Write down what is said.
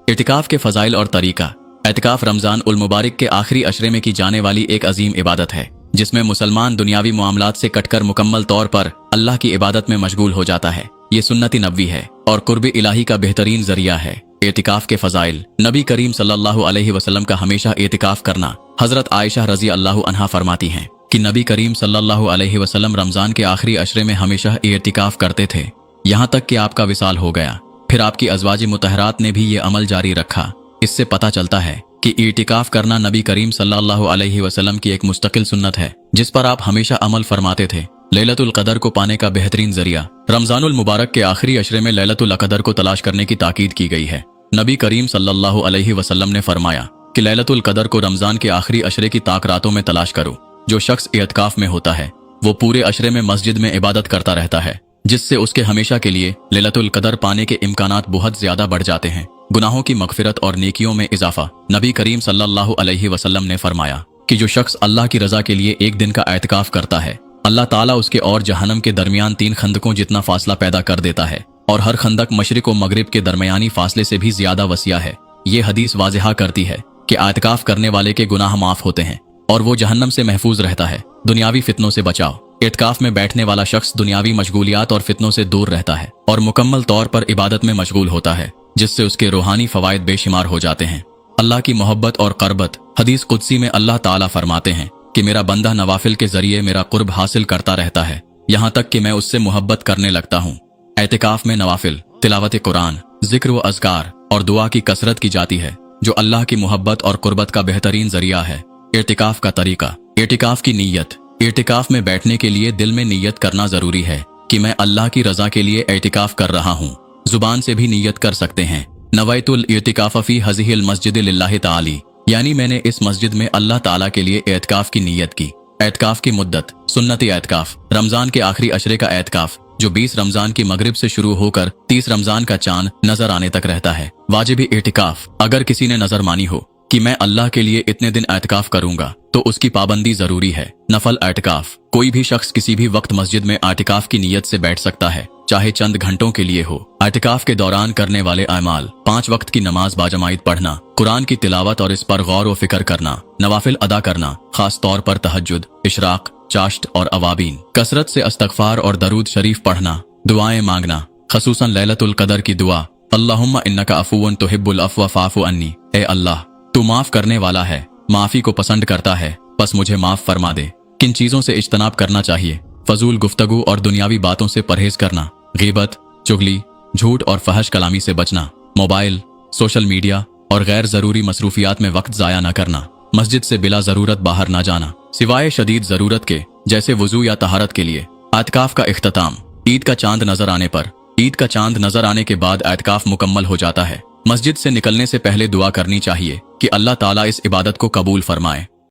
इतिकाफ के फ़ज़ाइल और तरीका। एतिकाफ रमज़ान उल मुबारक के आखिरी अशरे में की जाने वाली एक अजीम इबादत है, जिसमें मुसलमान दुनियावी मामलात से कटकर मुकम्मल तौर पर अल्लाह की इबादत में मशगूल हो जाता है। ये सुन्नती नबवी है और कुर्ब इलाही का बेहतरीन जरिया है। एतिकाफ के फ़ज़ाइल। नबी करीम सल्लल्लाहु अलैहि वसल्लम का हमेशा एतिकाफ करना। हज़रत आयशा रज़ी अल्लाहु अन्हा फरमाती हैं कि नबी करीम सल्लल्लाहु अलैहि वसल्लम रमज़ान के आखिरी अशरे में हमेशा एतिकाफ करते थे, यहाँ तक कि आपका विसाल हो गया। फिर आपकी अज़वाज मुतहरात ने भी ये अमल जारी रखा। इससे पता चलता है कि एतिकाफ करना नबी करीम सल्लल्लाहु अलैहि वसल्लम की एक मुस्तकिल सुन्नत है, जिस पर आप हमेशा अमल फरमाते थे। लैलतुल क़दर को पाने का बेहतरीन जरिया। रमज़ानुल मुबारक के आखिरी अशरे में लैलतुल क़दर को तलाश करने की ताकीद की गई है। नबी करीम सल्लल्लाहु अलैहि वसल्लम ने फरमाया कि लैलतुल क़दर को रमज़ान के आखिरी अशरे की ताक रातों में तलाश करो। जो शख्स एतिकाफ में होता है वो पूरे अशरे में मस्जिद में इबादत करता रहता है, जिससे उसके हमेशा के लिए लैलतुल क़दर पाने के इम्कानात बहुत ज्यादा बढ़ जाते हैं। गुनाहों की मग़फ़िरत और नेकियों में इजाफा। नबी करीम सल्लल्लाहु अलैहि वसल्लम ने फरमाया कि जो शख्स अल्लाह की रज़ा के लिए एक दिन का एतिकाफ करता है, अल्लाह ताला उसके और जहन्नम के दरमियान 3 खंदकों जितना फासला पैदा कर देता है, और हर खंदक मशरिक व मगरिब के दरमियानी फासले से भी ज्यादा वसिया है। ये हदीस वाज़ेहा करती है कि एतिकाफ करने वाले के गुनाह माफ होते हैं और वो जहन्नम से महफूज रहता है। दुनियावी फितनों से बचाव। एतिकाफ में बैठने वाला शख्स दुनियावी मशगूलियात और फितनों से दूर रहता है और मुकम्मल तौर पर इबादत में मशगूल होता है, जिससे उसके रूहानी फवायद बेशुमार हो जाते हैं। अल्लाह की मोहब्बत और क़रबत। हदीस कुदसी में अल्लाह ताला फरमाते हैं कि मेरा बंदा नवाफिल के जरिए मेरा कुर्ब हासिल करता रहता है, यहाँ तक कि मैं उससे मोहब्बत करने लगता हूँ। एतिकाफ में नवाफिल, तिलावत कुरान, जिक्र व अज़कार और दुआ की कसरत की जाती है, जो अल्लाह की मोहब्बत और कुर्बत का बेहतरीन जरिया है। एतिकाफ का तरीका। एतिकाफ की नीयत। एतिकाफ में बैठने के लिए दिल में नीयत करना जरूरी है कि मैं अल्लाह की रजा के लिए एतिकाफ कर रहा हूँ। जुबान से भी नीयत कर सकते हैं। नवैतुल एतिकाफ फी हज़िहिल मस्जिद लिल्लाहि ताली, यानी मैंने इस मस्जिद में अल्लाह ताला के लिए एतिकाफ की नीयत की। एतिकाफ की मुद्दत। सुन्नती एतिकाफ। रमजान के आखिरी अशरे का एतिकाफ, जो 20 रमजान की मगरिब से शुरू होकर 30 रमजान का चांद नजर आने तक रहता है। वाजिबी एतिकाफ। अगर किसी ने नजर मानी हो कि मैं अल्लाह के लिए इतने दिन एतिकाफ करूंगा, तो उसकी पाबंदी जरूरी है। नफल एतिकाफ। कोई भी शख्स किसी भी वक्त मस्जिद में एतिकाफ की नीयत से बैठ सकता है, चाहे चंद घंटों के लिए हो। एतिकाफ के दौरान करने वाले अमाल। 5 वक्त की नमाज बाजमाइत पढ़ना, कुरान की तिलावत और इस पर गौर व फिक्र करना, नवाफिल अदा करना, खास तौर पर तहज्जुद, इशराक, चाश्त और अवाबीन। कसरत से इस्तग़फ़ार और दरूद शरीफ पढ़ना, दुआएं मांगना, खसूसन लैलतुल क़दर की दुआ, अल्लाहुम्मा इन्नका अफ़ुव्वुन तुहिब्बुल अफ़्व फ़अफ़ु अन्नी। ए अल्लाह, तू माफ करने वाला है, माफी को पसंद करता है, बस मुझे माफ फरमा दे। किन चीजों से इज्तनाब करना चाहिए? फजूल गुफ्तगू और दुनियावी बातों से परहेज करना, ग़ीबत, चुगली, झूठ और फहश कलामी से बचना, मोबाइल, सोशल मीडिया और गैर जरूरी मसरूफियात में वक्त जाया न करना, मस्जिद से बिला जरूरत बाहर न जाना, सिवाय शदीद जरूरत के जैसे वजू या तहारत के लिए। एतिकाफ का इख्तिताम। ईद का चांद नजर आने पर। ईद का चांद नजर आने के बाद एतिकाफ मुकम्मल हो जाता है। मस्जिद से निकलने से पहले दुआ करनी चाहिए कि अल्लाह ताला इस इबादत को कबूल फरमाए।